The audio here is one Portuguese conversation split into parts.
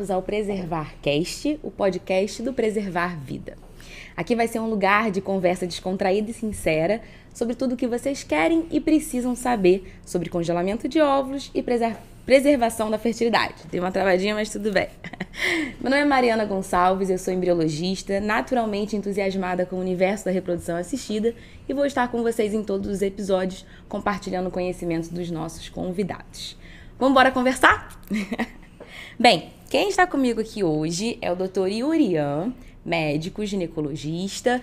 bem-vindos ao Preservar Cast, o podcast do Preservar Vida. Aqui vai ser um lugar de conversa descontraída e sincera sobre tudo o que vocês querem e precisam saber sobre congelamento de óvulos e preservação da fertilidade. Tem uma travadinha, mas tudo bem. Meu nome é Mariana Gonçalves, eu sou embriologista, naturalmente entusiasmada com o universo da reprodução assistida e vou estar com vocês em todos os episódios compartilhando conhecimento dos nossos convidados. Vamos embora conversar? Bem, quem está comigo aqui hoje é o Dr. Yurian, médico, ginecologista,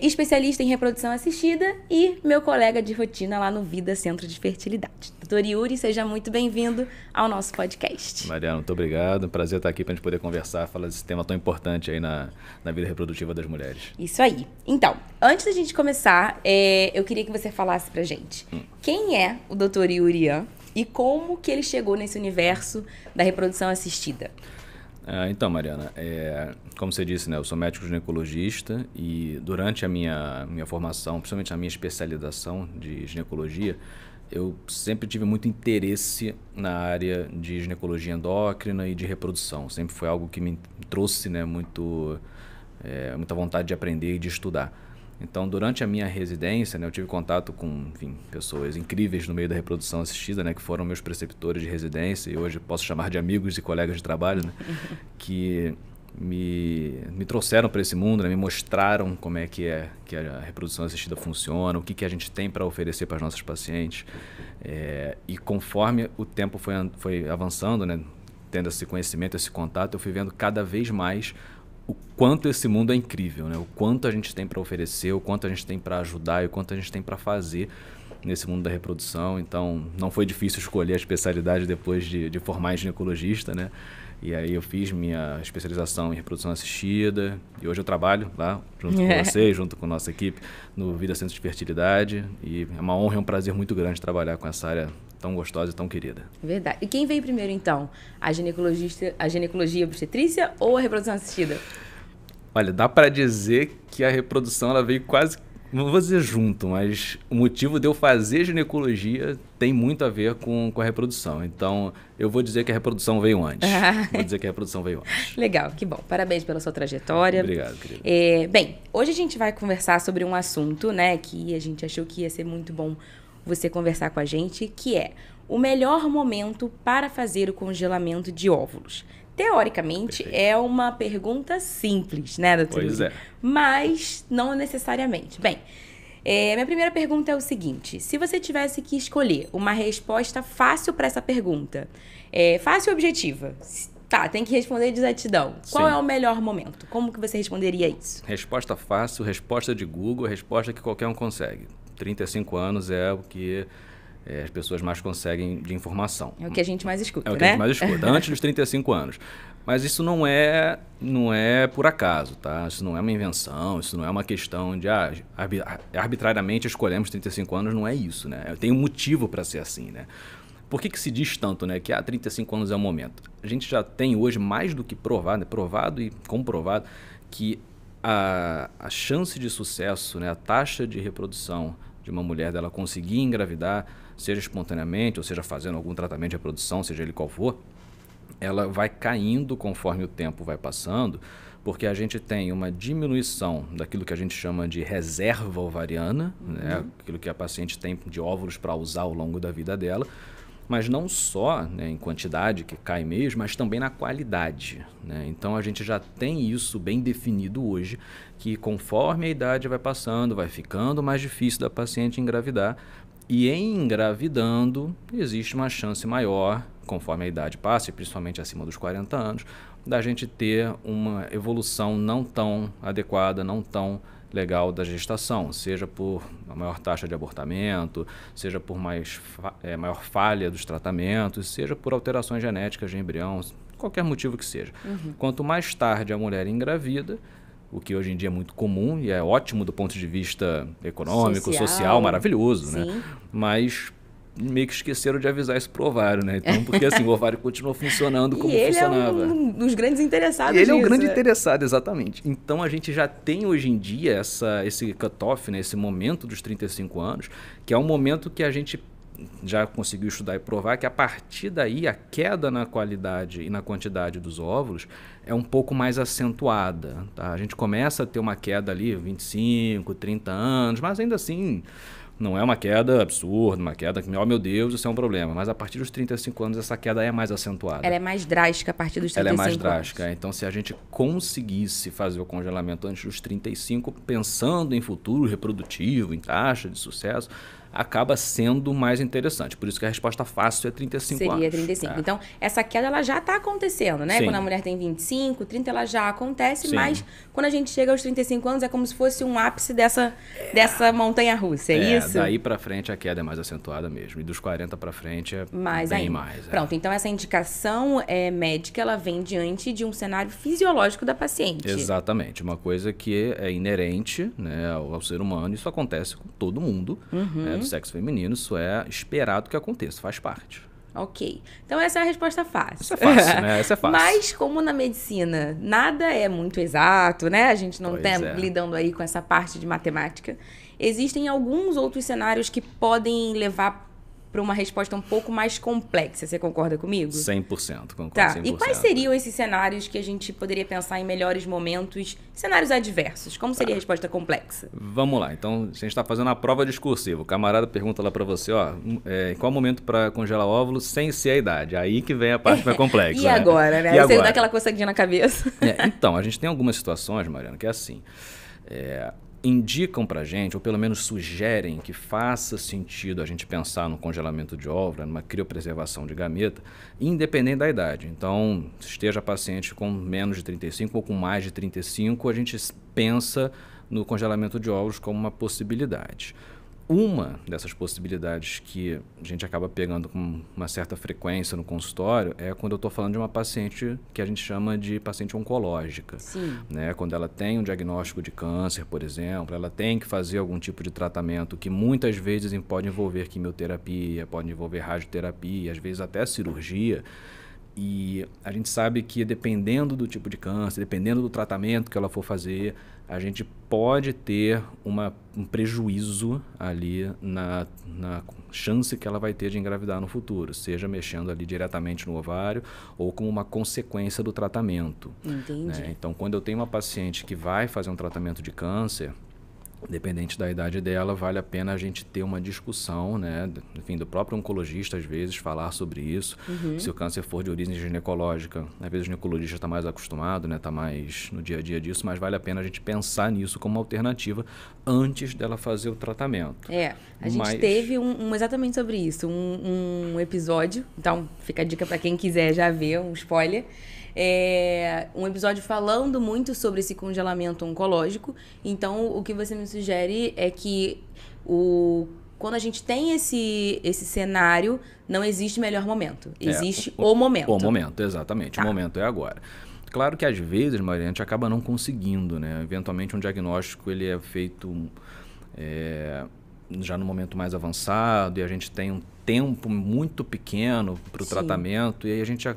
especialista em reprodução assistida e meu colega de rotina lá no Vida Centro de Fertilidade. Dr. Yuri, seja muito bem-vindo ao nosso podcast. Mariana, muito obrigado. Prazer estar aqui para a gente poder conversar, falar desse tema tão importante aí na vida reprodutiva das mulheres. Isso aí. Então, antes da gente começar, eu queria que você falasse pra gente quem é o Dr. Yurian e como que ele chegou nesse universo da reprodução assistida. Então, Mariana, como você disse, né, eu sou médico ginecologista e durante a minha formação, principalmente a minha especialização de ginecologia, eu sempre tive muito interesse na área de ginecologia endócrina e de reprodução. Sempre foi algo que me trouxe, né, muita vontade de aprender e de estudar. Então, durante a minha residência, né, eu tive contato com, pessoas incríveis no meio da reprodução assistida, né, que foram meus preceptores de residência e hoje posso chamar de amigos e colegas de trabalho, né, que me trouxeram para esse mundo, né, me mostraram como é que a reprodução assistida funciona, o que a gente tem para oferecer para os nossos pacientes. E conforme o tempo foi avançando, né, tendo esse conhecimento, esse contato, eu fui vendo cada vez mais o quanto esse mundo é incrível, né? O quanto a gente tem para oferecer, o quanto a gente tem para ajudar e o quanto a gente tem para fazer nesse mundo da reprodução. Então, não foi difícil escolher a especialidade depois de formar em ginecologista, né? E aí eu fiz minha especialização em reprodução assistida e hoje eu trabalho lá junto com vocês, junto com a nossa equipe no Vida Centro de Fertilidade e é uma honra e um prazer muito grande trabalhar com essa área tão gostosa e tão querida. Verdade. E quem veio primeiro, então? A ginecologia obstetrícia ou a reprodução assistida? Olha, dá para dizer que a reprodução ela veio quase, não vou dizer junto, mas o motivo de eu fazer ginecologia tem muito a ver com a reprodução. Então, eu vou dizer que a reprodução veio antes. Legal, que bom. Parabéns pela sua trajetória. Obrigado, querida. Bem, hoje a gente vai conversar sobre um assunto, né, que a gente achou que ia ser muito bom você conversar com a gente, que é o melhor momento para fazer o congelamento de óvulos. Teoricamente, perfeito, é uma pergunta simples, né, doutor? Pois é. Mas não necessariamente. Bem, minha primeira pergunta é o seguinte. Se você tivesse que escolher uma resposta fácil para essa pergunta, fácil e objetiva, tá, tem que responder de exatidão. Qual é o melhor momento? Como que você responderia isso? Resposta fácil, resposta de Google, resposta que qualquer um consegue. 35 anos é o que as pessoas mais conseguem de informação. É o que a gente mais escuta, né? É o que a gente mais escuta, antes dos 35 anos. Mas isso não é por acaso, tá? Isso não é uma invenção, isso não é uma questão de arbitrariamente escolhemos 35 anos, não é isso, né? Tem um motivo para ser assim, né? Por que se diz tanto, né, que 35 anos é o momento? A gente já tem hoje mais do que provado, né, provado e comprovado, que a chance de sucesso, né, a taxa de reprodução de uma mulher dela conseguir engravidar, seja espontaneamente, ou seja fazendo algum tratamento de reprodução, seja ele qual for, ela vai caindo conforme o tempo vai passando, porque a gente tem uma diminuição daquilo que a gente chama de reserva ovariana, né, aquilo que a paciente tem de óvulos para usar ao longo da vida dela, mas não só, né, em quantidade, que cai mesmo, mas também na qualidade, né? Então a gente já tem isso bem definido hoje, que conforme a idade vai passando, vai ficando mais difícil da paciente engravidar, e em engravidando existe uma chance maior, conforme a idade passa, e principalmente acima dos 40 anos, da gente ter uma evolução não tão adequada, não tão legal da gestação, seja por uma maior taxa de abortamento, seja por maior falha dos tratamentos, seja por alterações genéticas de embrião, qualquer motivo que seja. Quanto mais tarde a mulher engravida, o que hoje em dia é muito comum e é ótimo do ponto de vista econômico, social maravilhoso, sim, né? Mas meio que esqueceram de avisar esse pro ovário, né? Então, porque assim, o ovário continua funcionando como funcionava. Ele é um dos grandes interessados nisso. Ele é um grande interessado, exatamente. Então, a gente já tem hoje em dia esse cutoff, né? Esse momento dos 35 anos, que é um momento que a gente já conseguiu estudar e provar que a partir daí a queda na qualidade e na quantidade dos óvulos é um pouco mais acentuada. Tá? A gente começa a ter uma queda ali 25, 30 anos, mas ainda assim não é uma queda absurda, uma queda que, oh meu Deus, isso é um problema. Mas a partir dos 35 anos essa queda é mais acentuada. Ela é mais drástica a partir dos 35 anos. Ela é mais drástica. Então, se a gente conseguisse fazer o congelamento antes dos 35, pensando em futuro reprodutivo, em taxa de sucesso, acaba sendo mais interessante. Por isso que a resposta fácil é 35 anos. Seria 35. Então, essa queda ela já está acontecendo, né? Sim. Quando a mulher tem 25, 30, ela já acontece, Sim. mas quando a gente chega aos 35 anos, é como se fosse um ápice dessa montanha-russa, é isso? Daí para frente a queda é mais acentuada mesmo. E dos 40 para frente é bem mais. Pronto, então essa indicação médica, ela vem diante de um cenário fisiológico da paciente. Exatamente. Uma coisa que é inerente, né, ao ser humano. Isso acontece com todo mundo, né, do sexo feminino. Isso é esperado que aconteça, faz parte. Ok. Então essa é a resposta fácil. Isso é fácil, né? Essa é fácil. Mas como na medicina nada é muito exato, né? A gente não está lidando aí com essa parte de matemática. Existem alguns outros cenários que podem levar para uma resposta um pouco mais complexa. Você concorda comigo? 100%, concordo. Tá. 100%. E quais seriam esses cenários que a gente poderia pensar em melhores momentos, cenários adversos? Como seria a resposta complexa? Vamos lá. Então, a gente está fazendo a prova discursiva. O camarada pergunta lá para você, em qual momento para congelar óvulos sem ser a idade? Aí que vem a parte mais complexa. E agora, né? Você dá aquela coçadinha na cabeça. Então, a gente tem algumas situações, Mariana, que é assim. Indicam pra gente, ou pelo menos sugerem que faça sentido a gente pensar no congelamento de óvulo, numa criopreservação de gameta, independente da idade. Então, esteja paciente com menos de 35 ou com mais de 35, a gente pensa no congelamento de óvulos como uma possibilidade. Uma dessas possibilidades que a gente acaba pegando com uma certa frequência no consultório é quando eu estou falando de uma paciente que a gente chama de paciente oncológica. Sim. Né? Quando ela tem um diagnóstico de câncer, por exemplo, ela tem que fazer algum tipo de tratamento que muitas vezes pode envolver quimioterapia, pode envolver radioterapia, às vezes até cirurgia. E a gente sabe que dependendo do tipo de câncer, dependendo do tratamento que ela for fazer, a gente pode ter um prejuízo ali na chance que ela vai ter de engravidar no futuro, seja mexendo ali diretamente no ovário ou como uma consequência do tratamento. Entendi. Né? Então, quando eu tenho uma paciente que vai fazer um tratamento de câncer, independente da idade dela, vale a pena a gente ter uma discussão, né? Enfim, do próprio oncologista, às vezes, falar sobre isso. Se o câncer for de origem ginecológica, às vezes o ginecologista está mais acostumado, né? Está mais no dia a dia disso, mas vale a pena a gente pensar nisso como uma alternativa antes dela fazer o tratamento. A gente teve exatamente sobre isso, um episódio, então fica a dica para quem quiser já ver, um spoiler. Um episódio falando muito sobre esse congelamento oncológico. Então, o que você me sugere é que quando a gente tem esse cenário, não existe melhor momento. Existe o momento. O momento, exatamente. Tá. O momento é agora. Claro que às vezes, Maria, a gente acaba não conseguindo, né? Eventualmente um diagnóstico ele é feito já no momento mais avançado e a gente tem um tempo muito pequeno para o tratamento e aí a gente,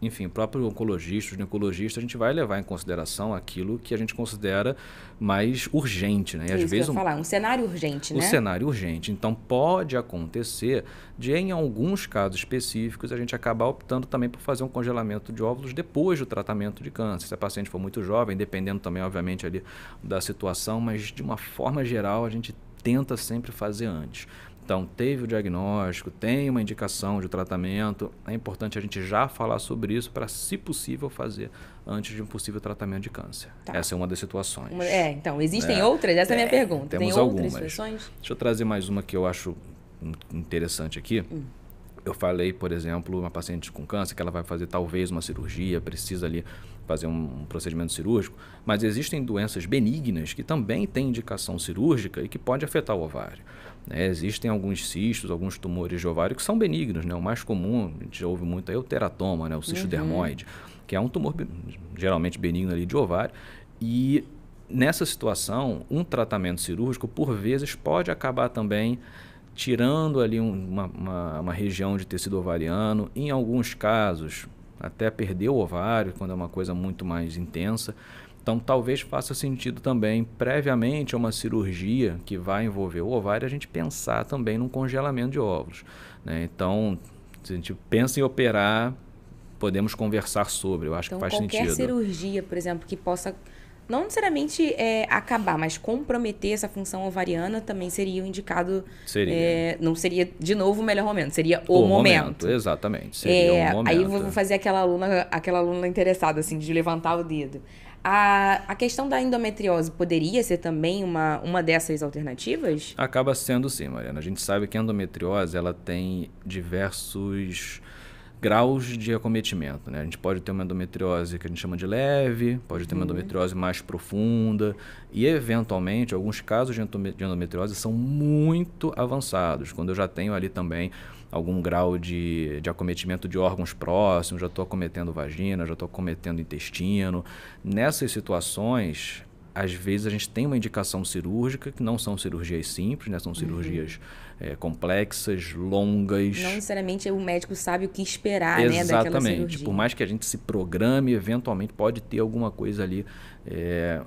enfim, o próprio oncologista, o ginecologista, a gente vai levar em consideração aquilo que a gente considera mais urgente, né? E às vezes que eu ia falar, um cenário urgente, né? Um cenário urgente. Então, pode acontecer de, em alguns casos específicos, a gente acabar optando também por fazer um congelamento de óvulos depois do tratamento de câncer. Se a paciente for muito jovem, dependendo também, obviamente, ali da situação, mas de uma forma geral, a gente tenta sempre fazer antes. Então, teve o diagnóstico, tem uma indicação de tratamento, é importante a gente já falar sobre isso para, se possível, fazer antes de um possível tratamento de câncer. Tá. Essa é uma das situações. Então, existem outras? Essa é a minha pergunta. Temos tem algumas. Outras situações? Deixa eu trazer mais uma que eu acho interessante aqui. Eu falei, por exemplo, uma paciente com câncer que ela vai fazer talvez uma cirurgia, precisa ali fazer um procedimento cirúrgico, mas existem doenças benignas que também têm indicação cirúrgica e que pode afetar o ovário. Existem alguns cistos, alguns tumores de ovário que são benignos, né? O mais comum, a gente já ouve muito, é o teratoma, né? O cisto dermoide, que é um tumor geralmente benigno ali de ovário. E nessa situação, um tratamento cirúrgico, por vezes, pode acabar também tirando ali uma região de tecido ovariano. Em alguns casos, até perder o ovário, quando é uma coisa muito mais intensa. Então, talvez faça sentido também, previamente a uma cirurgia que vai envolver o ovário, a gente pensar também num congelamento de óvulos, né? Então, se a gente pensa em operar, podemos conversar sobre, eu acho que faz sentido. Então, qualquer cirurgia, por exemplo, que possa, não necessariamente acabar, mas comprometer essa função ovariana também seria o indicado. Seria. Não seria, de novo, o melhor momento, seria o momento. Exatamente, seria o momento. Aí eu vou fazer aquela aluna interessada, assim, de levantar o dedo. A questão da endometriose poderia ser também uma dessas alternativas? Acaba sendo sim, Mariana. A gente sabe que a endometriose ela tem diversos graus de acometimento, né? A gente pode ter uma endometriose que a gente chama de leve, pode ter uma endometriose mais profunda e, eventualmente, alguns casos de endometriose são muito avançados, quando eu já tenho ali também algum grau de acometimento de órgãos próximos, já estou acometendo vagina, já estou acometendo intestino. Nessas situações, às vezes a gente tem uma indicação cirúrgica, que não são cirurgias simples, né? São cirurgias complexas, longas. Não necessariamente o médico sabe o que esperar, né, daquela cirurgia. Exatamente. Por mais que a gente se programe, eventualmente pode ter alguma coisa ali,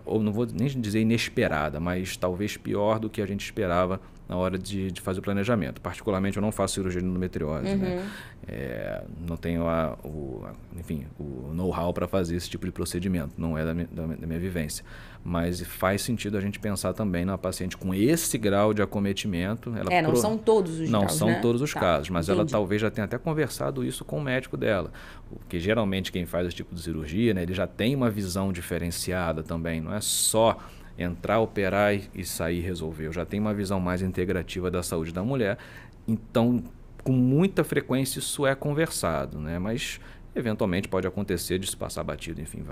ou não vou nem dizer inesperada, mas talvez pior do que a gente esperava na hora de fazer o planejamento. Particularmente, eu não faço cirurgia de endometriose, né? Não tenho o know-how para fazer esse tipo de procedimento, não é da minha vivência. Mas faz sentido a gente pensar também na paciente com esse grau de acometimento. Não são todos os não graus, são né? todos os casos, mas ela Entendi. talvez já tenha até conversado isso com o médico dela. Porque geralmente quem faz esse tipo de cirurgia, né, ele já tem uma visão diferenciada também, não é só entrar, operar e sair e resolver. Eu já tenho uma visão mais integrativa da saúde da mulher, então com muita frequência isso é conversado, né? Mas eventualmente pode acontecer de se passar batido, enfim,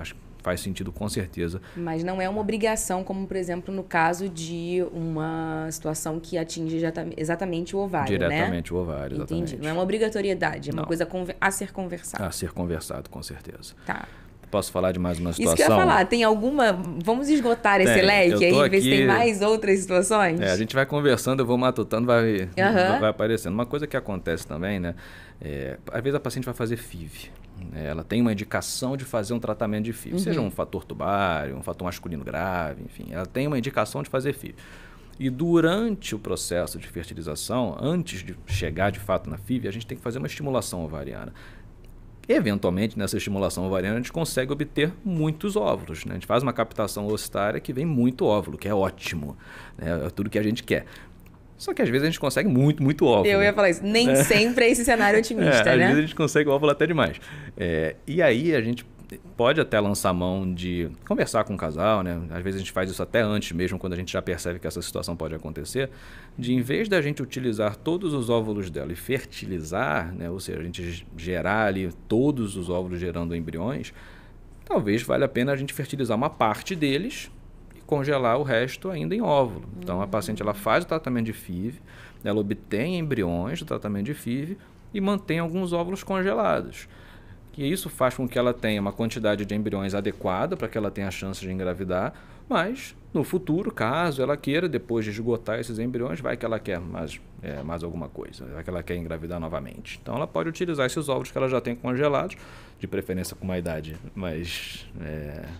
faz sentido com certeza. Mas não é uma obrigação, como por exemplo no caso de uma situação que atinge exatamente o ovário, Diretamente né? o ovário, exatamente. Entendi. Não é uma obrigatoriedade, é uma Não. coisa a ser conversada. A ser conversado, com certeza. Tá. Posso falar de mais uma situação? Isso que eu ia falar, tem alguma... Vamos esgotar esse leque aí, ver se tem mais outras situações? A gente vai conversando, eu vou matutando, vai aparecendo. Uma coisa que acontece também, né? Às vezes a paciente vai fazer FIV. Ela tem uma indicação de fazer um tratamento de FIV, seja um fator tubário, um fator masculino grave, enfim. Ela tem uma indicação de fazer FIV. E durante o processo de fertilização, antes de chegar de fato na FIV, a gente tem que fazer uma estimulação ovariana. Eventualmente, nessa estimulação ovariana, a gente consegue obter muitos óvulos, né? A gente faz uma captação oocitária que vem muito óvulo, que é ótimo, né? É tudo que a gente quer. Só que às vezes a gente consegue muito óvulo. Eu ia falar isso. Nem sempre é esse cenário otimista, né? Às vezes a gente consegue óvulo até demais. E aí a gente pode até lançar mão de conversar com o casal, né? Às vezes a gente faz isso até antes mesmo, quando a gente já percebe que essa situação pode acontecer, de em vez da gente utilizar todos os óvulos dela e fertilizar, né? Ou seja, a gente gerar ali todos os óvulos gerando embriões, talvez valha a pena a gente fertilizar uma parte deles e congelar o resto ainda em óvulo. Então a paciente ela faz o tratamento de FIV, ela obtém embriões do tratamento de FIV e mantém alguns óvulos congelados. Que isso faz com que ela tenha uma quantidade de embriões adequada para que ela tenha a chance de engravidar, mas no futuro, caso ela queira, depois de esgotar esses embriões, vai que ela quer mais alguma coisa, vai que ela quer engravidar novamente. Então ela pode utilizar esses óvulos que ela já tem congelados, de preferência com uma idade mais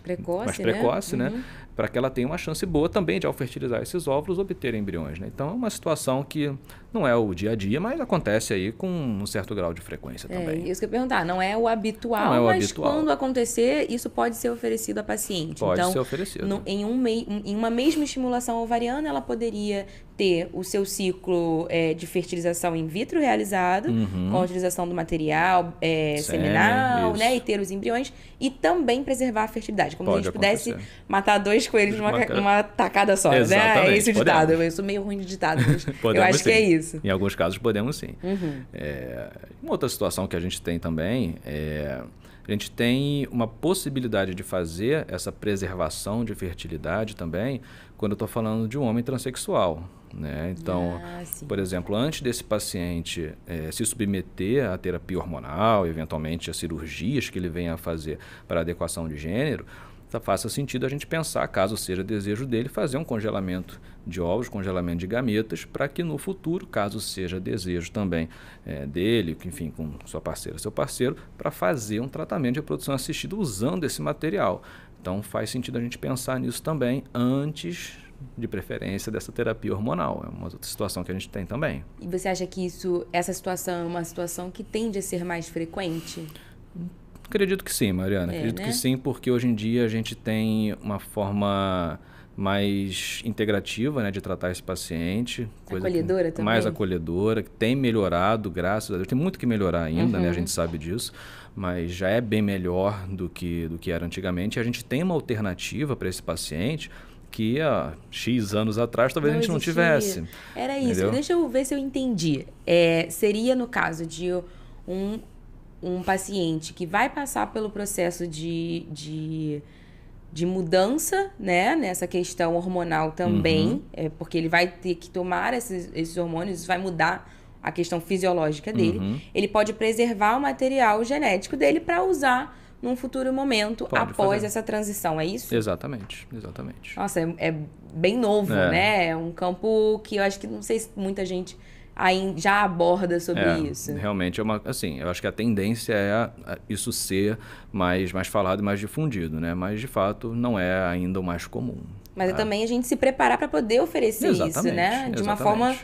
precoce, né? Para que ela tenha uma chance boa também de, ao fertilizar esses óvulos, obter embriões, né? Então é uma situação que não é o dia a dia, mas acontece aí com um certo grau de frequência também. Isso que eu ia perguntar, não é o habitual, mas quando acontecer, isso pode ser oferecido à paciente. Pode ser oferecido. Em uma mesma estimulação ovariana, ela poderia ter o seu ciclo de fertilização in vitro realizado, com a utilização do material seminal, né? E ter os embriões, e também preservar a fertilidade. Como se a gente pudesse matar dois coelhos numa tacada só, né? É esse o ditado. Eu sou meio ruim de ditado, mas eu acho que é isso. Em alguns casos podemos sim. Uma outra situação que a gente tem também a gente tem uma possibilidade de fazer essa preservação de fertilidade também quando eu estou falando de um homem transexual, né? Então, por exemplo, antes desse paciente se submeter à terapia hormonal, eventualmente a cirurgias que ele venha a fazer para adequação de gênero, faça sentido a gente pensar, caso seja desejo dele, fazer um congelamento de ovos, congelamento de gametas, para que no futuro, caso seja desejo também dele, enfim, com sua parceira, seu parceiro, para fazer um tratamento de reprodução assistida usando esse material. Então faz sentido a gente pensar nisso também antes, de preferência, dessa terapia hormonal. É uma outra situação que a gente tem também. E você acha que essa situação é uma situação que tende a ser mais frequente? Acredito que sim, Mariana. Acredito que sim, porque hoje em dia a gente tem uma forma mais integrativa, né, de tratar esse paciente. Acolhedora também? Mais acolhedora, que tem melhorado, graças a Deus. Tem muito que melhorar ainda, né, a gente sabe disso, mas já é bem melhor do que era antigamente. E a gente tem uma alternativa para esse paciente que há X anos atrás talvez a gente não tivesse. Era isso. Entendeu? Deixa eu ver se eu entendi. Seria no caso de um paciente que vai passar pelo processo de mudança, né, nessa questão hormonal também, porque ele vai ter que tomar esses hormônios, isso vai mudar a questão fisiológica dele. Ele pode preservar o material genético dele para usar num futuro momento após essa transição, é isso? Exatamente. Nossa, é bem novo, né? É um campo que eu acho que não sei se muita gente já aborda sobre isso. Realmente eu acho que a tendência é isso ser mais falado e mais difundido, né? Mas de fato não é ainda o mais comum. Mas também a gente se preparar para poder oferecer isso, né? De uma forma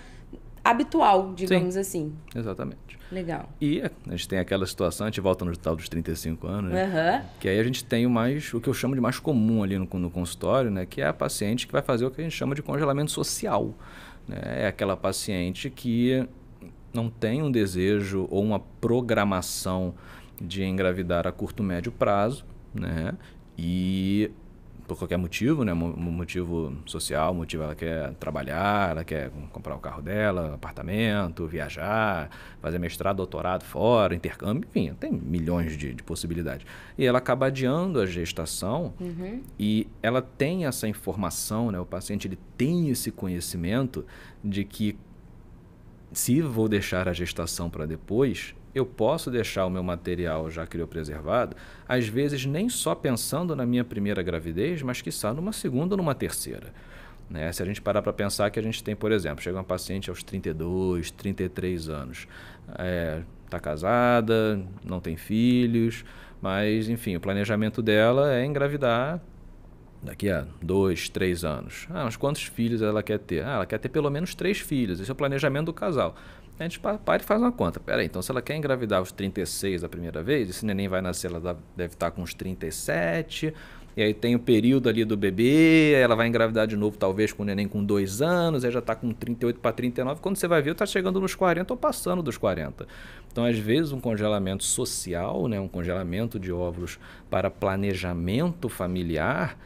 habitual, digamos assim. Exatamente. Legal. E a gente tem aquela situação, a gente volta no tal dos 35 anos, né? Que aí a gente tem o que eu chamo de mais comum ali no consultório, né? Que é a paciente que vai fazer o que a gente chama de congelamento social. É aquela paciente que não tem um desejo ou uma programação de engravidar a curto, médio prazo, né? E por qualquer motivo, né? Motivo social, ela quer trabalhar, ela quer comprar o carro dela, apartamento, viajar, fazer mestrado, doutorado fora, intercâmbio, enfim, tem milhões de possibilidades. E ela acaba adiando a gestação e ela tem essa informação, né? O paciente ele tem esse conhecimento de que se vou deixar a gestação para depois, eu posso deixar o meu material já criopreservado, às vezes nem só pensando na minha primeira gravidez, mas quiçá numa segunda ou numa terceira. Né? Se a gente parar para pensar que a gente tem, por exemplo, chega uma paciente aos 32, 33 anos, está casada, não tem filhos, mas, enfim, o planejamento dela é engravidar daqui a 2, 3 anos. Mas quantos filhos ela quer ter? Ela quer ter pelo menos 3 filhos. Esse é o planejamento do casal. A gente para e faz uma conta. Peraí, então se ela quer engravidar aos 36 a primeira vez, esse neném vai nascer, ela deve estar com uns 37, e aí tem o período ali do bebê, ela vai engravidar de novo talvez com o neném com 2 anos, aí já está com 38 para 39, quando você vai ver, está chegando nos 40 ou passando dos 40. Então, às vezes, um congelamento social, né, um congelamento de óvulos para planejamento familiar,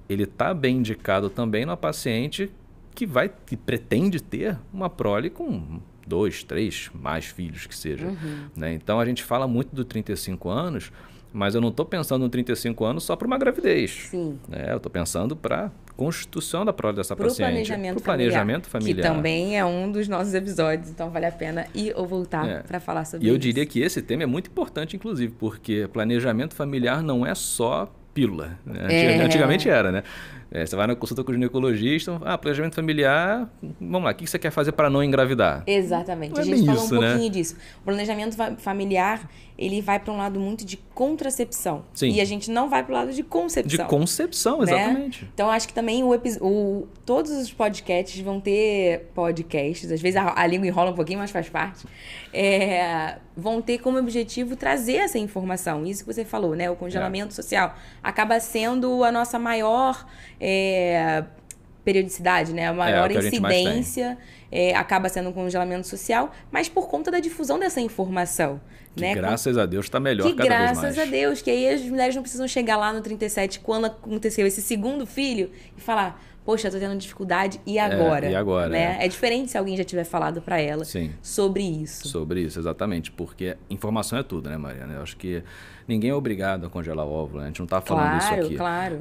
ele está bem indicado também na paciente que pretende ter uma prole com 2, 3, mais filhos que seja. Né? Então, a gente fala muito do 35 anos, mas eu não estou pensando no 35 anos só para uma gravidez. Sim. Né? Eu estou pensando para a constituição da prole dessa paciente. Para o planejamento familiar. Que também é um dos nossos episódios, então vale a pena ir ou voltar para falar sobre isso. E eu diria que esse tema é muito importante, inclusive, porque planejamento familiar não é só pílula. Né? Antigamente era, né? Você vai na consulta com o ginecologista, planejamento familiar, vamos lá, o que você quer fazer para não engravidar? Exatamente, a gente falou um pouquinho disso. O planejamento familiar, ele vai para um lado muito de contracepção. Sim. E a gente não vai para o lado de concepção. De concepção, exatamente. Né? Então, acho que também todos os podcasts vão ter podcasts, às vezes a língua enrola um pouquinho, mas faz parte, vão ter como objetivo trazer essa informação. Isso que você falou, né? O congelamento social acaba sendo a nossa maior periodicidade, né? A maior incidência acaba sendo um congelamento social, mas por conta da difusão dessa informação. Que, né? Graças a Deus está melhor cada vez mais. Graças a Deus, que aí as mulheres não precisam chegar lá no 37, quando aconteceu esse segundo filho, e falar, poxa, tô tendo dificuldade, e agora? E agora, né? É diferente se alguém já tiver falado para ela sobre isso. Sobre isso, exatamente, porque informação é tudo, né, Mariana? Eu acho que ninguém é obrigado a congelar o óvulo, né? A gente não está falando isso aqui. Claro.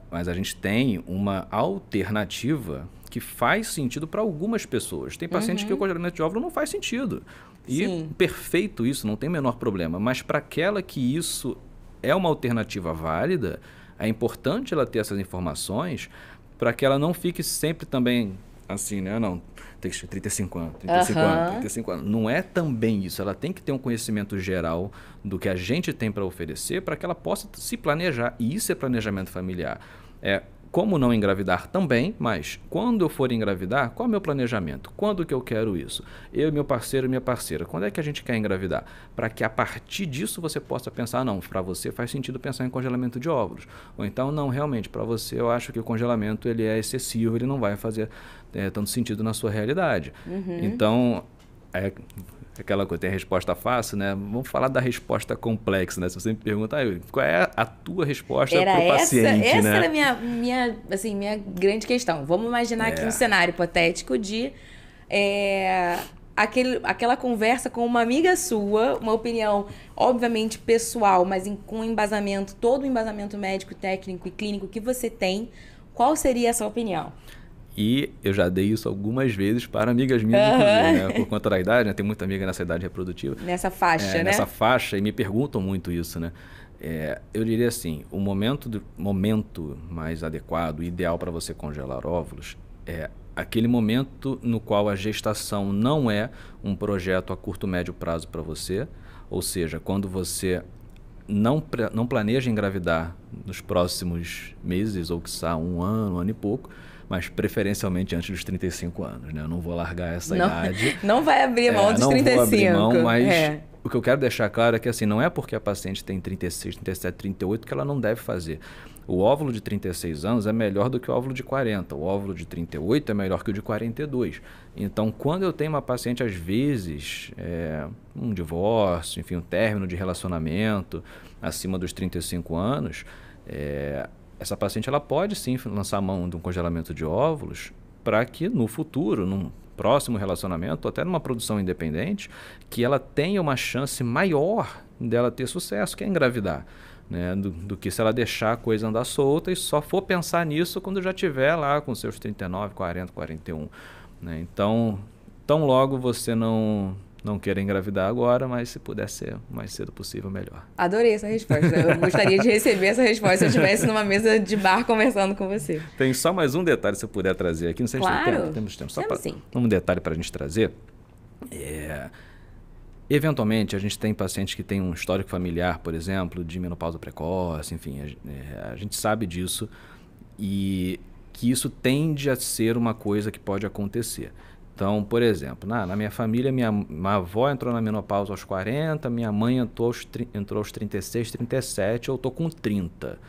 Mas a gente tem uma alternativa que faz sentido para algumas pessoas. Tem pacientes que o congelamento de óvulo não faz sentido. E perfeito isso, não tem o menor problema. Mas para aquela que isso é uma alternativa válida, É importante ela ter essas informações para que ela não fique sempre também assim, né? Não, tem que ter 35 anos, 35 anos, 35 anos. Não é também isso. Ela tem que ter um conhecimento geral do que a gente tem para oferecer para que ela possa se planejar. E isso é planejamento familiar. Como não engravidar também, mas quando eu for engravidar, qual é o meu planejamento? Quando que eu quero isso? Eu, meu parceiro e minha parceira, quando é que a gente quer engravidar? Para que a partir disso você possa pensar, não, para você faz sentido pensar em congelamento de óvulos. Ou então, não, realmente, para você eu acho que o congelamento ele é excessivo, ele não vai fazer tanto sentido na sua realidade. Então, aquela coisa, tem a resposta fácil, né? Vamos falar da resposta complexa, né? Se você me pergunta, qual é a tua resposta para o paciente, essa né? era a minha grande questão. Vamos imaginar aqui um cenário hipotético de aquela conversa com uma amiga sua, uma opinião, obviamente, pessoal, mas com embasamento, todo o embasamento médico, técnico e clínico que você tem. Qual seria essa opinião? E eu já dei isso algumas vezes para amigas minhas, inclusive, né? Por conta da idade, né? Tem muita amiga nessa idade reprodutiva. Nessa faixa, né? Nessa faixa, e me perguntam muito isso, né? Eu diria assim, o momento mais adequado, ideal para você congelar óvulos, é aquele momento no qual a gestação não é um projeto a curto, médio prazo para você, ou seja, quando você não planeja engravidar nos próximos meses, ou quiçá um ano e pouco, mas preferencialmente antes dos 35 anos, né? Eu não vou largar essa idade. Não vai abrir mão dos 35. Não vou abrir mão, mas o que eu quero deixar claro é que assim, não é porque a paciente tem 36, 37, 38 que ela não deve fazer. O óvulo de 36 anos é melhor do que o óvulo de 40. O óvulo de 38 é melhor que o de 42. Então, quando eu tenho uma paciente, às vezes, um divórcio, enfim, um término de relacionamento acima dos 35 anos, essa paciente ela pode sim lançar a mão de um congelamento de óvulos para que no futuro, num próximo relacionamento, ou até numa produção independente, que ela tenha uma chance maior dela ter sucesso, que é engravidar. Né, do que se ela deixar a coisa andar solta e só for pensar nisso quando já estiver lá com seus 39, 40, 41. Né? Então, tão logo você não queira engravidar agora, mas se puder ser o mais cedo possível, melhor. Adorei essa resposta. Eu gostaria de receber essa resposta se eu estivesse numa mesa de bar conversando com você. Tem só mais um detalhe se eu puder trazer aqui. Não sei se temos tempo. Só um detalhe para a gente trazer. Eventualmente, a gente tem pacientes que têm um histórico familiar, por exemplo, de menopausa precoce, enfim, a gente sabe disso e que isso tende a ser uma coisa que pode acontecer. Então, por exemplo, na minha família, minha avó entrou na menopausa aos 40, minha mãe entrou aos 36, 37, eu estou com 30.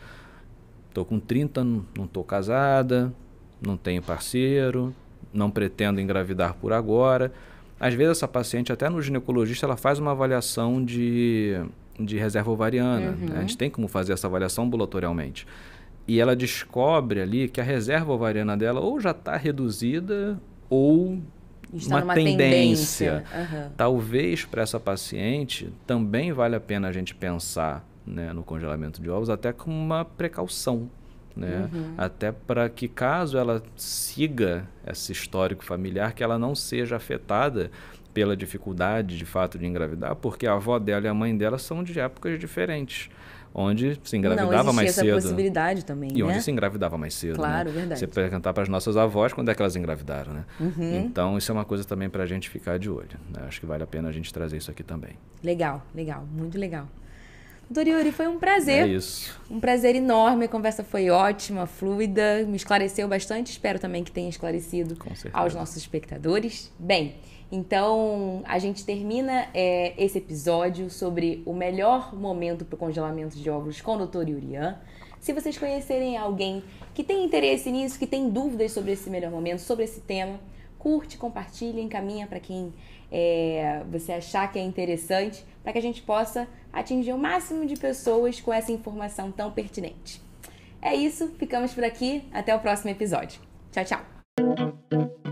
Estou com 30, não estou casada, não tenho parceiro, não pretendo engravidar por agora. Às vezes essa paciente, até no ginecologista, ela faz uma avaliação de reserva ovariana. Né? A gente tem como fazer essa avaliação ambulatorialmente. E ela descobre ali que a reserva ovariana dela ou já está reduzida ou uma tendência. Talvez para essa paciente também vale a pena a gente pensar, né, no congelamento de óvulos até com uma precaução. Né? Até para que caso ela siga esse histórico familiar, que ela não seja afetada pela dificuldade de fato de engravidar, porque a avó dela e a mãe dela são de épocas diferentes, onde se engravidava mais cedo. Não existia essa possibilidade também, e onde se engravidava mais cedo. Claro, né? verdade. Você perguntar para as nossas avós quando é que elas engravidaram, né? Então isso é uma coisa também para a gente ficar de olho. Né? Acho que vale a pena a gente trazer isso aqui também. Legal, muito legal. Doutor Yuri, foi um prazer. É isso. Um prazer enorme. A conversa foi ótima, fluida, me esclareceu bastante. Espero também que tenha esclarecido aos nossos espectadores. Bem, então a gente termina esse episódio sobre o melhor momento para o congelamento de óvulos com o Dr. Yurian. Se vocês conhecerem alguém que tem interesse nisso, que tem dúvidas sobre esse melhor momento, sobre esse tema, curte, compartilha, encaminha para quem você achar que é interessante, para que a gente possa atingir o máximo de pessoas com essa informação tão pertinente. É isso, ficamos por aqui, até o próximo episódio. Tchau, tchau!